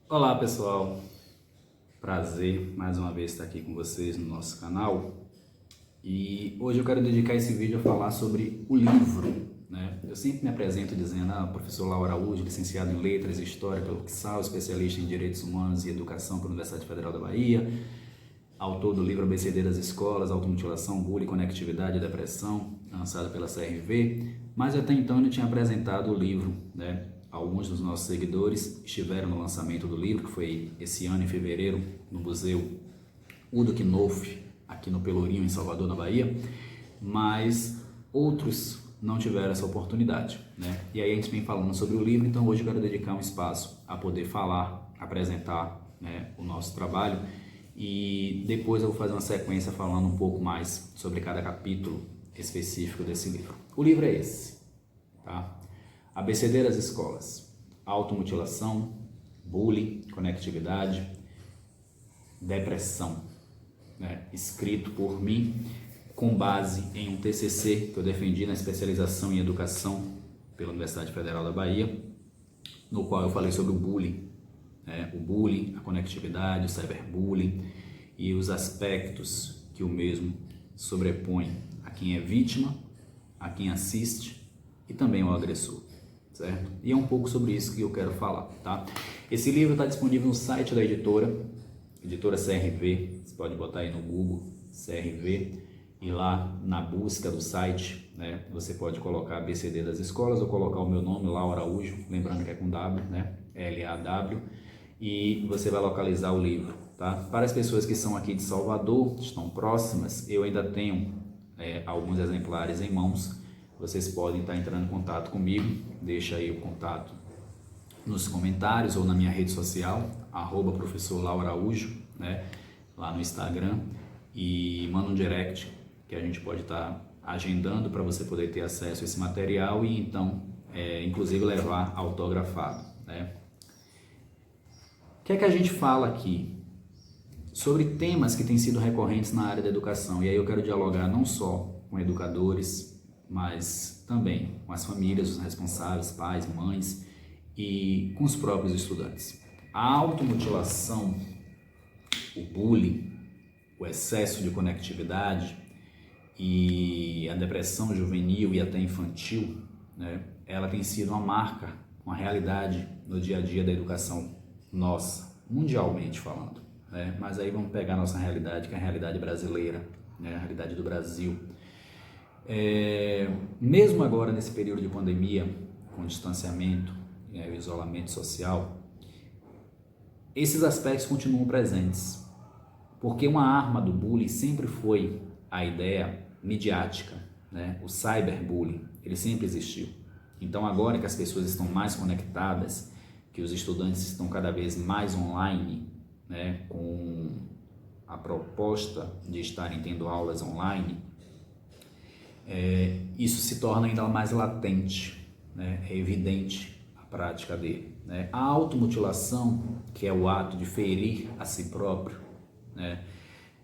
Olá pessoal, prazer mais uma vez estar aqui com vocês no nosso canal e hoje eu quero dedicar esse vídeo a falar sobre o livro, né? Eu sempre me apresento dizendo, professor Lauro Araújo, licenciado em Letras e História pela UFSCar, especialista em Direitos Humanos e Educação pela Universidade Federal da Bahia, autor do livro ABCD das Escolas, Automutilação, Bullying, Conectividade e Depressão, lançado pela CRV, mas até então eu não tinha apresentado o livro, né? Alguns dos nossos seguidores estiveram no lançamento do livro, que foi esse ano em fevereiro, no Museu Udo Knopf, aqui no Pelourinho, em Salvador, na Bahia, mas outros não tiveram essa oportunidade, né? E aí a gente vem falando sobre o livro, então hoje eu quero dedicar um espaço a poder falar, apresentar, né, o nosso trabalho, e depois eu vou fazer uma sequência falando um pouco mais sobre cada capítulo específico desse livro. O livro é esse, tá? ABCD das Escolas: Automutilação, Bullying, Conectividade, Depressão, né? Escrito por mim com base em um TCC que eu defendi na especialização em Educação pela Universidade Federal da Bahia, no qual eu falei sobre o bullying, né? O bullying, a conectividade, o cyberbullying e os aspectos que o mesmo sobrepõe a quem é vítima, a quem assiste e também ao agressor. Certo? E é um pouco sobre isso que eu quero falar, tá? Esse livro está disponível no site da editora CRV, você pode botar aí no Google CRV e lá na busca do site, né, você pode colocar ABCD das Escolas ou colocar o meu nome, Lauro Araújo, lembrando que é com W, né, L-A-W, e você vai localizar o livro, tá? Para as pessoas que são aqui de Salvador, estão próximas, eu ainda tenho alguns exemplares em mãos. Vocês podem estar entrando em contato comigo, deixa aí o contato nos comentários ou na minha rede social, @professor Lauro Araújo, né, lá no Instagram, e manda um direct que a gente pode estar agendando para você poder ter acesso a esse material e então, inclusive, levar autografado, né. O que é que a gente fala aqui? Sobre temas que têm sido recorrentes na área da educação, e aí eu quero dialogar não só com educadores, mas também com as famílias, os responsáveis, pais, mães e com os próprios estudantes. A automutilação, o bullying, o excesso de conectividade e a depressão juvenil e até infantil, né, ela tem sido uma marca, uma realidade no dia a dia da educação nossa, mundialmente falando, né? Mas aí vamos pegar a nossa realidade, que é a realidade brasileira, né, a realidade do Brasil. Mesmo agora nesse período de pandemia, com distanciamento, o isolamento social, esses aspectos continuam presentes, porque uma arma do bullying sempre foi a ideia midiática, né? O cyberbullying, ele sempre existiu. Então agora que as pessoas estão mais conectadas, que os estudantes estão cada vez mais online, né, com a proposta de estarem tendo aulas online, isso se torna ainda mais latente, né? É evidente a prática dele, né? A automutilação, que é o ato de ferir a si próprio, né,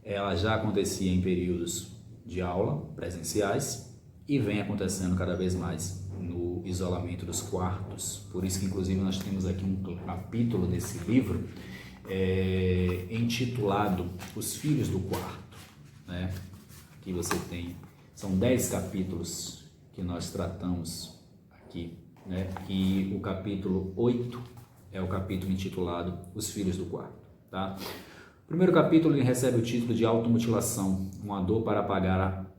ela já acontecia em períodos de aula presenciais e vem acontecendo cada vez mais no isolamento dos quartos. Por isso que, inclusive, nós temos aqui um capítulo desse livro intitulado Os Filhos do Quarto, né? Aqui você tem, são 10 capítulos que nós tratamos aqui, né? E o capítulo 8 é o capítulo intitulado Os Filhos do Quarto, tá? O primeiro capítulo ele recebe o título de Automutilação, uma dor para apagar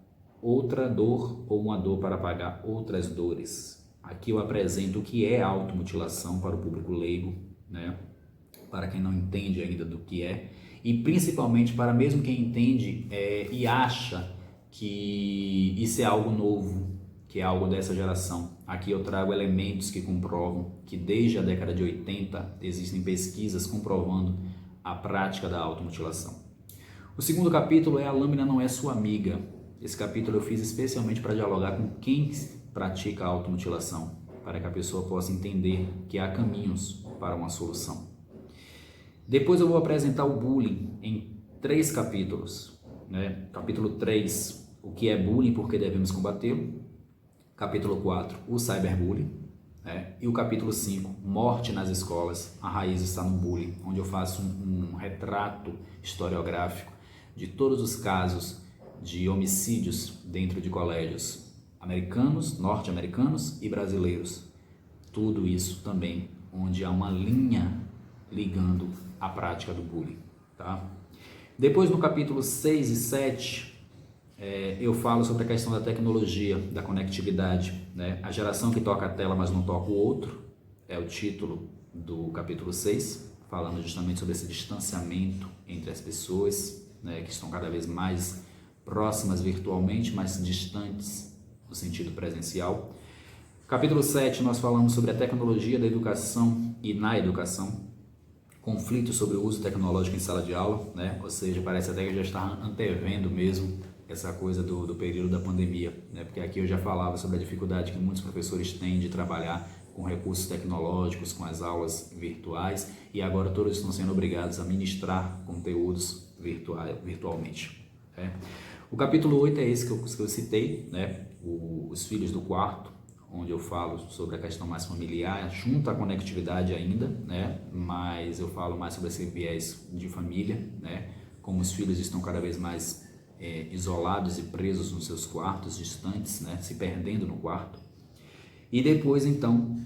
outra dor ou uma dor para apagar outras dores. Aqui eu apresento o que é automutilação para o público leigo, né? Para quem não entende ainda do que é, e principalmente para mesmo quem entende e acha que isso é algo novo, que é algo dessa geração. Aqui eu trago elementos que comprovam que desde a década de 80 existem pesquisas comprovando a prática da automutilação. O segundo capítulo é A Lâmina Não É Sua Amiga. Esse capítulo eu fiz especialmente para dialogar com quem pratica a automutilação, para que a pessoa possa entender que há caminhos para uma solução. Depois eu vou apresentar o bullying em 3 capítulos, né? Capítulo 3, o que é bullying e por que devemos combatê-lo. Capítulo 4, o cyberbullying, né? E o capítulo 5, Morte nas Escolas, a raiz está no bullying, onde eu faço um retrato historiográfico de todos os casos de homicídios dentro de colégios americanos, norte-americanos e brasileiros. Tudo isso também onde há uma linha ligando a prática do bullying, tá? Depois no capítulo 6 e 7, eu falo sobre a questão da tecnologia, da conectividade, né? A geração que toca a tela, mas não toca o outro, é o título do capítulo 6, falando justamente sobre esse distanciamento entre as pessoas, né, que estão cada vez mais próximas virtualmente, mas distantes no sentido presencial. Capítulo 7, nós falamos sobre a tecnologia da educação e na educação, conflitos sobre o uso tecnológico em sala de aula, né? Ou seja, parece até que já está antevendo mesmo essa coisa do período da pandemia, né? Porque aqui eu já falava sobre a dificuldade que muitos professores têm de trabalhar com recursos tecnológicos, com as aulas virtuais, e agora todos estão sendo obrigados a ministrar conteúdos virtualmente, né? O capítulo 8 é esse que eu citei, né? Os filhos do quarto, onde eu falo sobre a questão mais familiar, junto à conectividade ainda, né? Mas eu falo mais sobre esse viés de família, né? Como os filhos estão cada vez mais isolados e presos nos seus quartos, distantes, né? Se perdendo no quarto. E depois, então,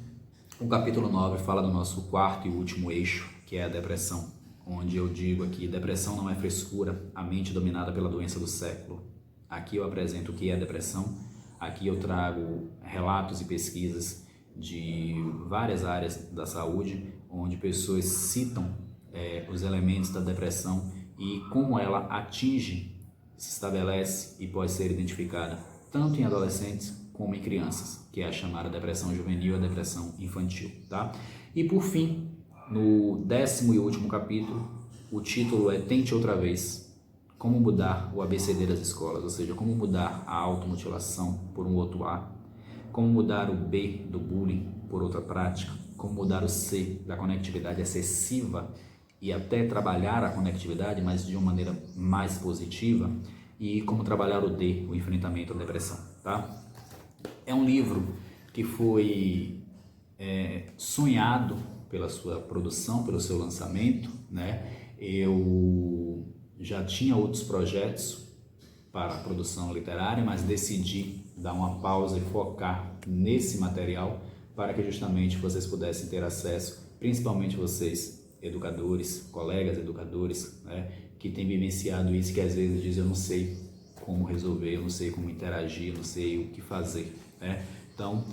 o capítulo 9 fala do nosso quarto e último eixo, que é a depressão, onde eu digo aqui, depressão não é frescura, a mente dominada pela doença do século. Aqui eu apresento o que é a depressão. Aqui eu trago relatos e pesquisas de várias áreas da saúde, onde pessoas citam os elementos da depressão e como ela atinge, se estabelece e pode ser identificada tanto em adolescentes como em crianças, que é a chamada depressão juvenil e a depressão infantil, tá? E por fim, no 10º e último capítulo, o título é Tente Outra Vez. Como mudar o ABCD das escolas, ou seja, como mudar a automutilação por um outro A, como mudar o B do bullying por outra prática, como mudar o C da conectividade excessiva e até trabalhar a conectividade, mas de uma maneira mais positiva, e como trabalhar o D, o enfrentamento à depressão, tá? É um livro que foi sonhado pela sua produção, pelo seu lançamento, né? Eu já tinha outros projetos para a produção literária, mas decidi dar uma pausa e focar nesse material para que justamente vocês pudessem ter acesso, principalmente vocês, educadores, colegas educadores, né, que têm vivenciado isso, que às vezes dizem, eu não sei como resolver, eu não sei como interagir, eu não sei o que fazer, né? Então,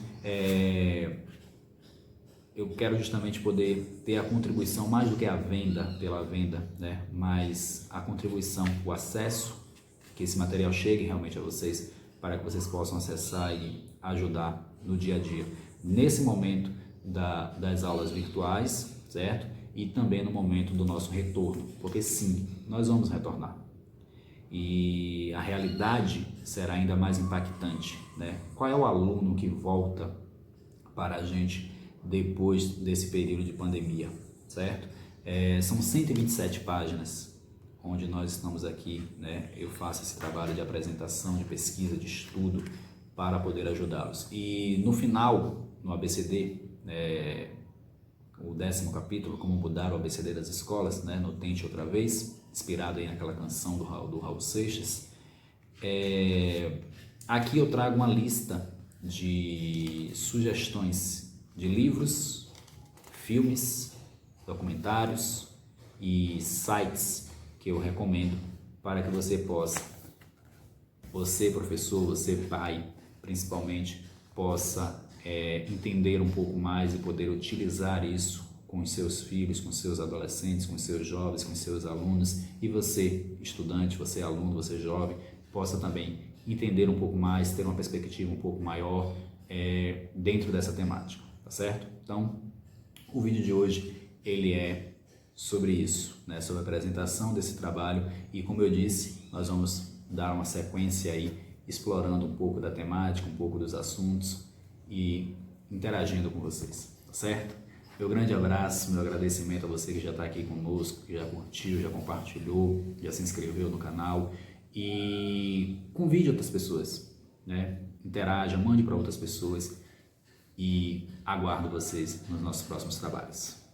eu quero justamente poder ter a contribuição, mais do que a venda pela venda, né? Mas a contribuição, o acesso, que esse material chegue realmente a vocês, para que vocês possam acessar e ajudar no dia a dia, nesse momento das aulas virtuais, certo? E também no momento do nosso retorno, porque sim, nós vamos retornar. E a realidade será ainda mais impactante, né? Qual é o aluno que volta para a gente depois desse período de pandemia, certo? São 127 páginas onde nós estamos aqui, né? Eu faço esse trabalho de apresentação, de pesquisa, de estudo para poder ajudá-los. E no final, no ABCD, o 10º capítulo, como mudar o ABCD das escolas, né? No Tente Outra Vez, inspirado aí naquela canção do Raul Seixas. Aqui eu trago uma lista de sugestões de livros, filmes, documentários e sites que eu recomendo para que você possa, você professor, você pai, principalmente, possa entender um pouco mais e poder utilizar isso com os seus filhos, com os seus adolescentes, com os seus jovens, com os seus alunos, e você, estudante, você aluno, você jovem, possa também entender um pouco mais, ter uma perspectiva um pouco maior dentro dessa temática. Tá certo? Então, o vídeo de hoje, ele é sobre isso, né? Sobre a apresentação desse trabalho e, como eu disse, nós vamos dar uma sequência aí, explorando um pouco da temática, um pouco dos assuntos e interagindo com vocês, tá certo? Meu grande abraço, meu agradecimento a você que já está aqui conosco, que já curtiu, já compartilhou, já se inscreveu no canal e convide outras pessoas, né? Interaja, mande para outras pessoas. e aguardo vocês nos nossos próximos trabalhos.